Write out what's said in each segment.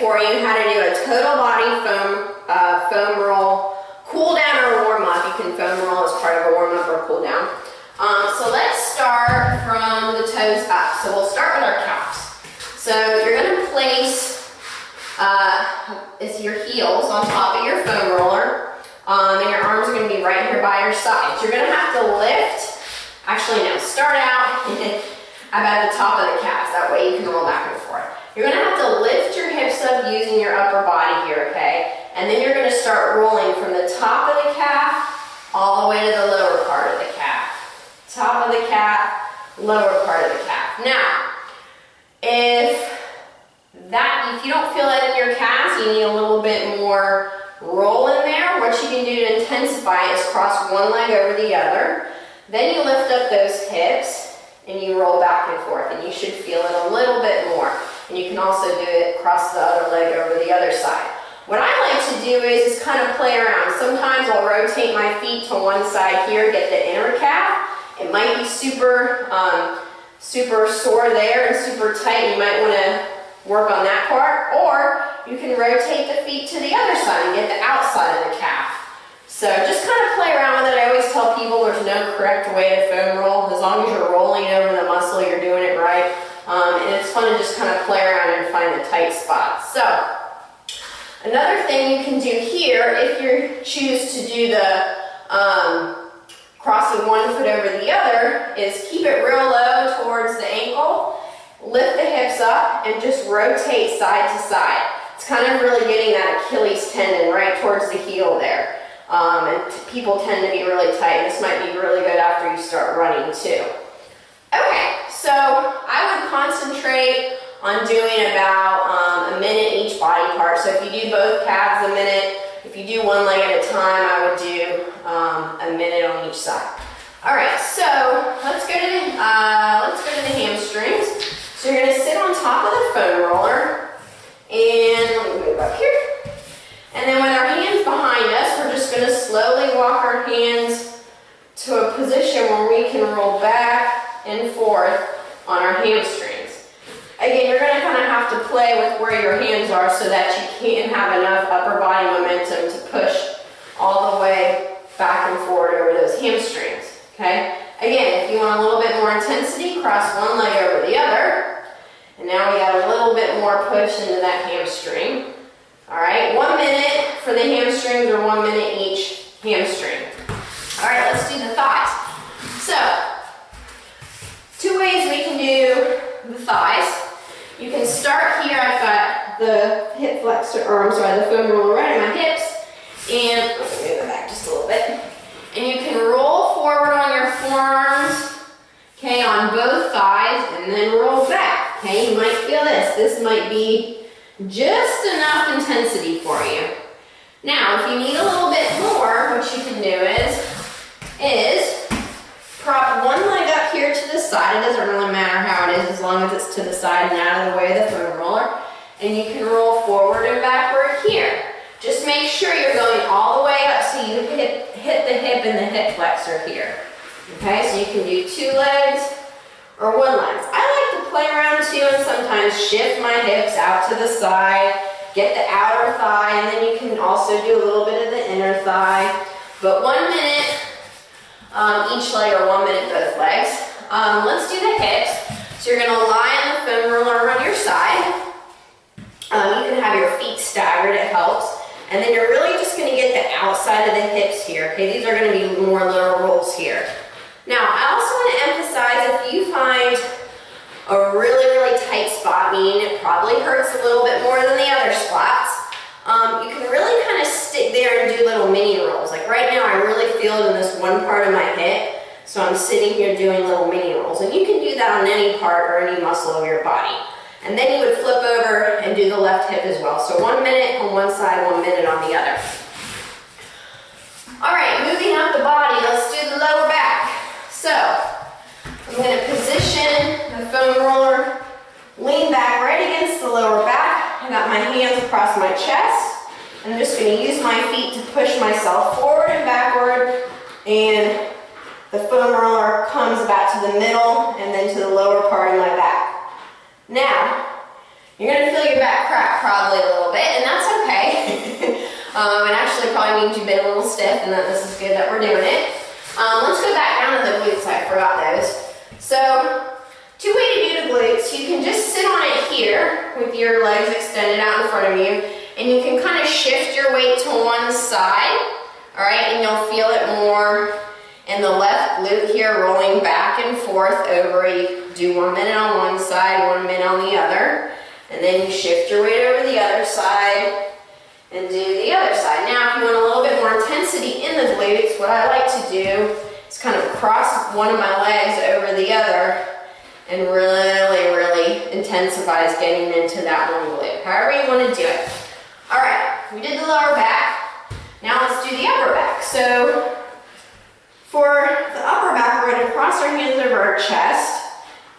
for you how to do a total body foam roll, cool down or warm up. You can foam roll as part of a warm up or cool down. So let's start from the toes up. So we'll start with our calves. So you're going to place your heels on top of your foam roller, and your arms are going to be right here by your sides. You're going to have to lift. Actually, no. Start out about the top of the calves. That way you can roll back and forth. You're going to have to lift your hips up using your upper body here, okay? And then you're going to start rolling from the top of the calf all the way to the lower part of the calf. Top of the calf, lower part of the calf. Now, if you don't feel that in your calves, you need a little bit more roll in there. What you can do to intensify is cross one leg over the other. Then you lift up those hips and you roll back and forth, and you should feel it a little bit more. And you can also do it cross the other leg over the other side. What I like to do is kind of play around. Sometimes I'll rotate my feet to one side here, get the inner calf. It might be super sore there and super tight. You might want to work on that part. Or you can rotate the feet to the other side and get the outside of the calf. So just kind of play around with it. I always tell people there's no correct way to foam roll. As long as you're rolling over the muscle, you're doing it right. And it's fun to just kind of play around and find the tight spots. So another thing you can do here, if you choose to do the crossing one foot over the other, is keep it real low towards the ankle, lift the hips up, and just rotate side to side. It's kind of really getting that Achilles tendon right towards the heel there. And people tend to be really tight. This might be really good after you start running too. Okay, so I would concentrate on doing about a minute each body part. So if you do both calves a minute, if you do one leg at a time, I would do a minute on each side. All right, so let's go to the hamstrings. So you're going to sit on top of the foam roller, and let me move up here. And then with our hands behind us, we're just going to slowly walk our hands to a position where we can roll back and forth on our hamstrings. Again, you're going to kind of have to play with where your hands are so that you can have enough upper body momentum to push all the way back and forward over those hamstrings. Okay? Again, if you want a little bit more intensity, cross one leg over the other. And now we got a little bit more push into that hamstring. All right, 1 minute for the hamstrings, or 1 minute each hamstring. All right, let's do the thighs. So, 2 ways we can do the thighs. You can start here. I've got the hip flexor, or I'm sorry, the foam roller right at my hips. And let me move it back just a little bit. And you can roll forward on your forearms, okay, on both thighs, and then roll back. Okay, you might feel this. This might be just enough intensity for you. Now, if you need a little bit more, what you can do is prop one leg up here to the side. It doesn't really matter how it is, as long as it's to the side and out of the way of the foam roller. And you can roll forward and backward here. Just make sure you're going all the way up so you hit the hip and the hip flexor here. Okay, so you can do 2 legs or 1 leg. I like to play around too and sometimes shift my hips out to the side, get the outer thigh, and then you can also do a little bit of the inner thigh. But 1 minute each leg, or 1 minute both legs. Let's do the hips. So you're going to lie on the foam roller on your side. You can have your feet staggered, it helps. And then you're really just going to get the outside of the hips here. Okay, these are going to be more little rolls here. Now, I also want to emphasize, if you find a really, really tight spot, meaning it probably hurts a little bit more than the other spots, you can really kind of stick there and do little mini rolls. Like right now, I really feel it in this one part of my hip, so I'm sitting here doing little mini rolls. And you can do that on any part or any muscle of your body. And then you would flip over and do the left hip as well. So 1 minute on one side, 1 minute on the other. All right, moving up the body, let's do the lower back. So, I'm going to position the foam roller, lean back right against the lower back. I got my hands across my chest. I'm just going to use my feet to push myself forward and backward, and the foam roller comes back to the middle and then to the lower part of my back. Now, You're gonna feel your back crack probably a little bit, and that's okay. It actually probably means you've been a little stiff, and that this is good that we're doing it. Let's go back down to the glutes. I forgot those. So, two ways to do the glutes. You can just sit on it here with your legs extended out in front of you, and you can kind of shift your weight to one side, all right, and you'll feel it more in the left glute here, rolling back and forth over. You do 1 minute on one side, 1 minute on the other, and then you shift your weight over the other side and do the other side. Now, if you want a little bit more intensity in the glutes, what I like to do is kind of cross one of my legs over the other and really intensifies getting into that one glute. However you want to do it. All right, we did the lower back. Now let's do the upper back. So for the upper back, we're going to cross our hands over our chest,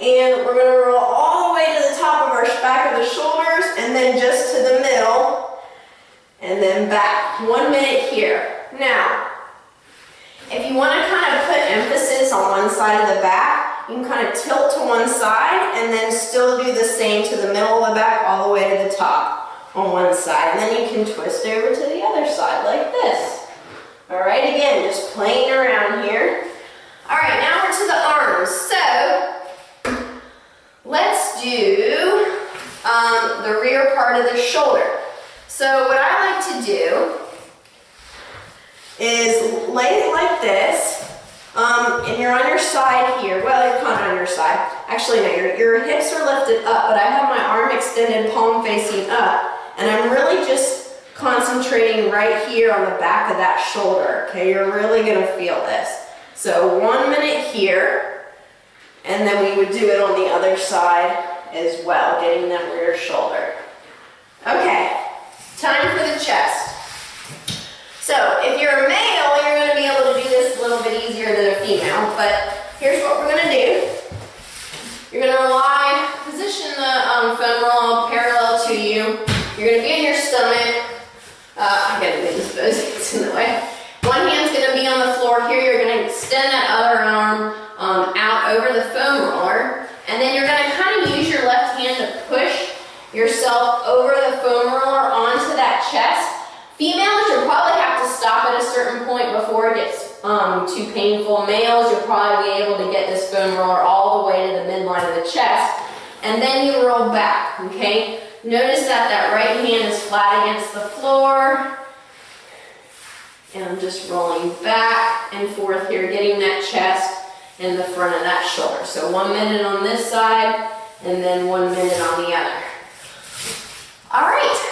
and we're going to roll all the way to the top of our back of the shoulders, and then just to the middle, and then back. 1 minute here. Now, if you want to kind of put emphasis on one side of the back, you can kind of tilt to one side and then still do the same to the middle of the back all the way to the top on one side. And then you can twist over to the other side like this. All right, again, just playing around here. All right, now we're to the arms. So, let's do the rear part of the shoulder. So what I like to do is lay it like this, and you're on your side here. Well, you're kind of on your side. Actually, no, your hips are lifted up, but I have my arm extended, palm facing up, and I'm really just concentrating right here on the back of that shoulder. Okay, you're really going to feel this. So 1 minute here, and then we would do it on the other side as well, getting that rear shoulder. Okay. Time for the chest. So if you're a male, you're going to be able to do this a little bit easier than a female, but here's what we're going to do. You're going to position the foam roll parallel to you. You're going to be in your stomach. I'm going to move this pose, it's in the way. One hand's going to be on the floor here. You're going to extend that other arm out over the foam roller, and then you're going to kind of use your left hand to push yourself over the foam roller onto that chest. Females, you'll probably have to stop at a certain point before it gets too painful. Males, you'll probably be able to get this foam roller all the way to the midline of the chest, and then you roll back, okay? Notice that that right hand is flat against the floor, and I'm just rolling back and forth here, getting that chest in the front of that shoulder. So 1 minute on this side, and then 1 minute on the other. All right.